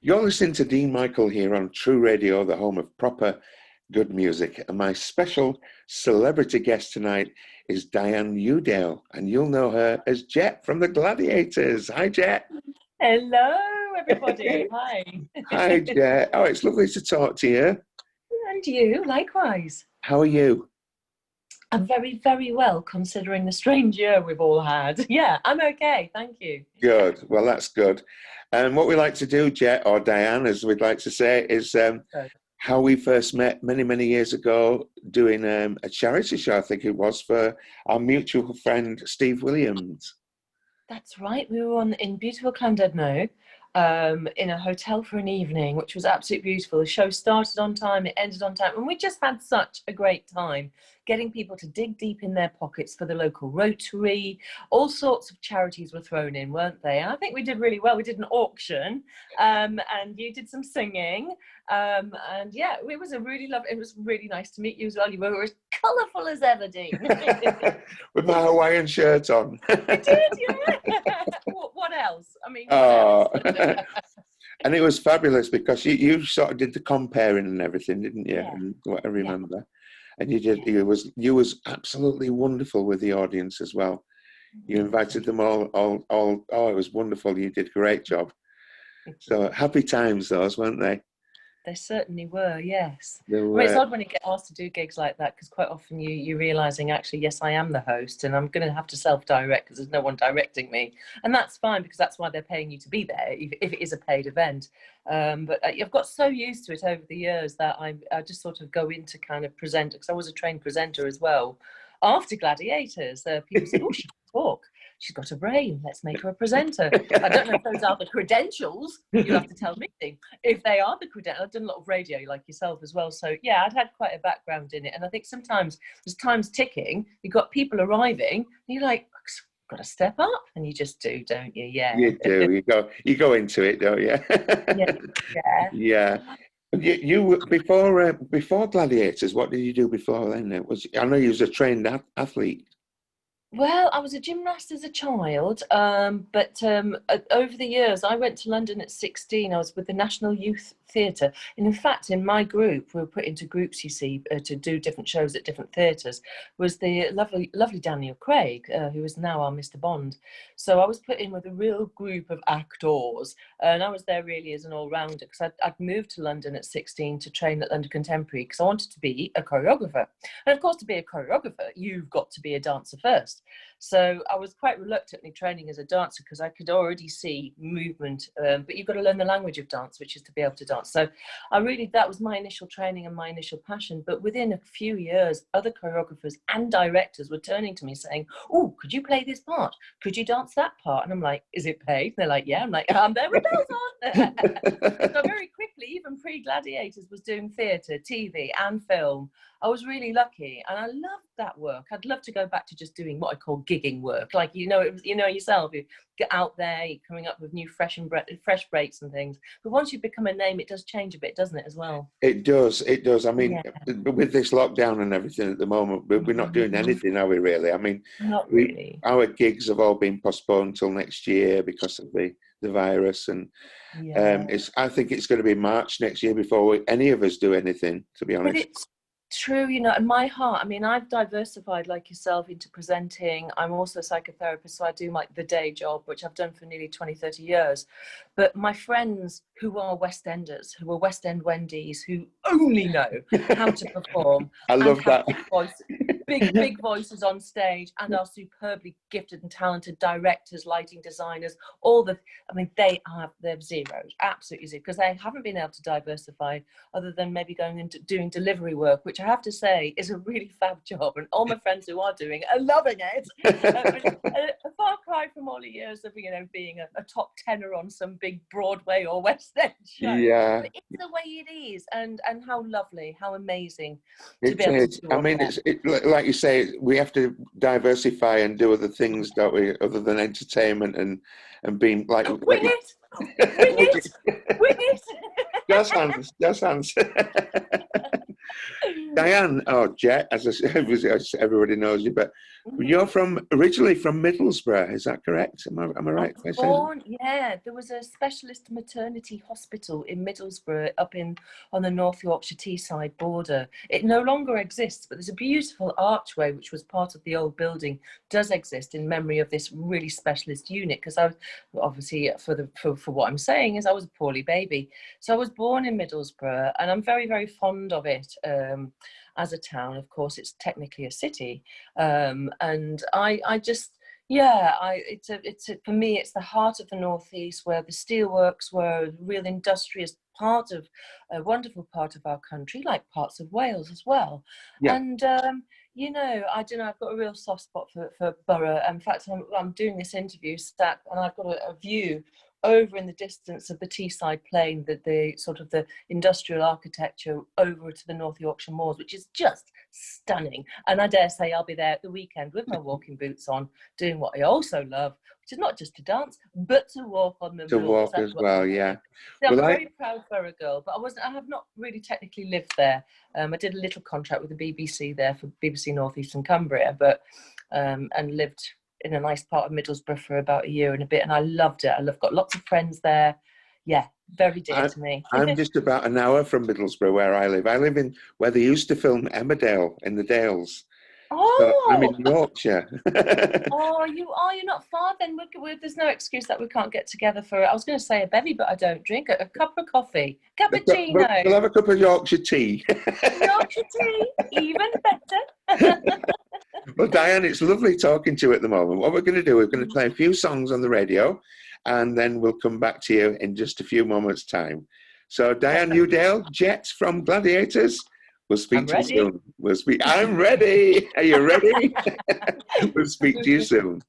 You're listening to Dene Michael here on True Radio, the home of proper good music. And my special celebrity guest tonight is Dianne Youdale, and you'll know her as Jet from the Gladiators. Hi, Jet. Hello, everybody. Hi. Hi, Jet. Oh, it's lovely to talk to you. And you, likewise. How are you? I'm very, very well, considering the strange year we've all had. Yeah, I'm okay. Thank you. Good. Well, that's good. And what we like to do, Jet, or Dianne, as we'd like to say, is how we first met many, many years ago doing a charity show, I think it was, for our mutual friend, Steve Williams. That's right. We were in beautiful Llandudno, in a hotel for an evening, which was absolutely beautiful. The show started on time, it ended on time, and we just had such a great time getting people to dig deep in their pockets for the local Rotary. All sorts of charities were thrown in, weren't they? And I think we did really well. We did an auction, and you did some singing, and yeah, it was it was really nice to meet you as well. You were as colourful as ever, Dean. With my Hawaiian shirt on. I did, yeah. What else? I mean, what else? And it was fabulous because you sort of did the comparing and everything, didn't you? Yeah. And what I remember. Yeah. And you did. You was absolutely wonderful with the audience as well. You invited them all. Oh, it was wonderful. You did a great job. So happy times those, weren't they? They certainly were, yes. Were. I mean, it's odd when you get asked to do gigs like that, because quite often you're realising, actually, yes, I am the host, and I'm going to have to self-direct because there's no one directing me. And that's fine, because that's why they're paying you to be there, if it is a paid event. But I've got so used to it over the years that I just sort of go into kind of present, because I was a trained presenter as well. After Gladiators, people said, oh, she can talk. She's got a brain. Let's make her a presenter. I don't know if those are the credentials. You'll have to tell me if they are the credentials. I've done a lot of radio like yourself as well. So yeah, I'd had quite a background in it. And I think sometimes there's time's ticking. You've got people arriving and you're like, got to step up, and you just do, don't you? Yeah. You do. You go into it, don't you? Yeah. You before Gladiators, what did you do before then? I know you was a trained athlete. Well, I was a gymnast as a child, but over the years, I went to London at 16. I was with the National Youth Theatre. And in fact, in my group, we were put into groups, you see, to do different shows at different theatres, was the lovely Daniel Craig, who is now our Mr. Bond. So I was put in with a real group of actors, and I was there really as an all-rounder, because I'd moved to London at 16 to train at London Contemporary, because I wanted to be a choreographer. And of course, to be a choreographer, you've got to be a dancer first. So I was quite reluctantly training as a dancer, because I could already see movement, but you've got to learn the language of dance, which is to be able to dance. So that was my initial training and my initial passion. But within a few years, other choreographers and directors were turning to me saying, oh, could you play this part? Could you dance that part? And I'm like, is it paid? And they're like, yeah. I'm like, there it on. So very quickly, even pre-Gladiators, was doing theatre, TV and film. I was really lucky, and I loved that work. I'd love to go back to just doing what I call gigging work, like yourself. You get out there, you're coming up with new fresh breaks and things. But once you become a name, it does change a bit, doesn't it, as well? It does. I mean, with this lockdown and everything at the moment, we're not doing anything, are we? Really? I mean, not really. Our gigs have all been postponed until next year because of the virus, and I think it's going to be March next year before any of us do anything, to be honest. But it's true, in my heart, I mean, I've diversified like yourself into presenting. I'm also a psychotherapist, so I do the day job, which I've done for nearly 20-30 years. But my friends who are West Enders, who are West End Wendy's, who only know how to perform, I love that. big voices on stage, and are superbly gifted and talented directors, lighting designers, they're zeros, absolutely zero, because they haven't been able to diversify other than maybe going into doing delivery work, which I have to say is a really fab job, and all my friends who are doing it are loving it. A far cry from all the years of being a top tenor on some big Broadway or West End show. Yeah, but it's the way it is, and how lovely, how amazing to be able to do. I mean, it's like you say, we have to diversify and do other things, don't we, other than entertainment and being like wing it. Just hands. Dianne, or Jet, as I said, as everybody knows you, but you're originally from Middlesbrough, is that correct? Am I right if I say that? Yeah, there was a specialist maternity hospital in Middlesbrough on the North Yorkshire Teesside border. It no longer exists, but there's a beautiful archway which was part of the old building, does exist in memory of this really specialist unit. Because I was obviously, for what I'm saying, is I was a poorly baby, so I was born in Middlesbrough, and I'm very, very fond of it. As a town, of course, it's technically a city, and I just. Yeah, for me, it's the heart of the Northeast, where the steelworks were a real industrious part of a wonderful part of our country, like parts of Wales as well. Yeah. And you know, I don't know, I've got a real soft spot for Borough. In fact, I'm doing this interview sat, and I've got a view over in the distance of the Teesside Plain, the sort of the industrial architecture over to the North Yorkshire moors, which is just stunning. And I dare say I'll be there at the weekend with my walking boots on, doing what I also love, which is not just to dance, but to walk on the To moors. walk as well, yeah. So Well, I'm a very proud Borough girl, but I have not really technically lived there. I did a little contract with the BBC there for BBC North Eastern Cumbria, but and lived in a nice part of Middlesbrough for about a year and a bit, and I loved it. I've got lots of friends there. Yeah, very dear to me. I'm just about an hour from Middlesbrough, where I live. I live in where they used to film Emmerdale in the Dales. So I'm in Yorkshire. You're not far then. There's no excuse that we can't get together for, I was going to say a bevy, but I don't drink. A cup of coffee, cappuccino. We'll have a cup of Yorkshire tea. Yorkshire tea, even better. Well, Dianne, it's lovely talking to you at the moment. What we're going to do, we're going to play a few songs on the radio, and then we'll come back to you in just a few moments' time. So, Dianne Youdale, Jet from Gladiators. We'll speak to you soon. I'm ready. Are you ready? We'll speak to you soon.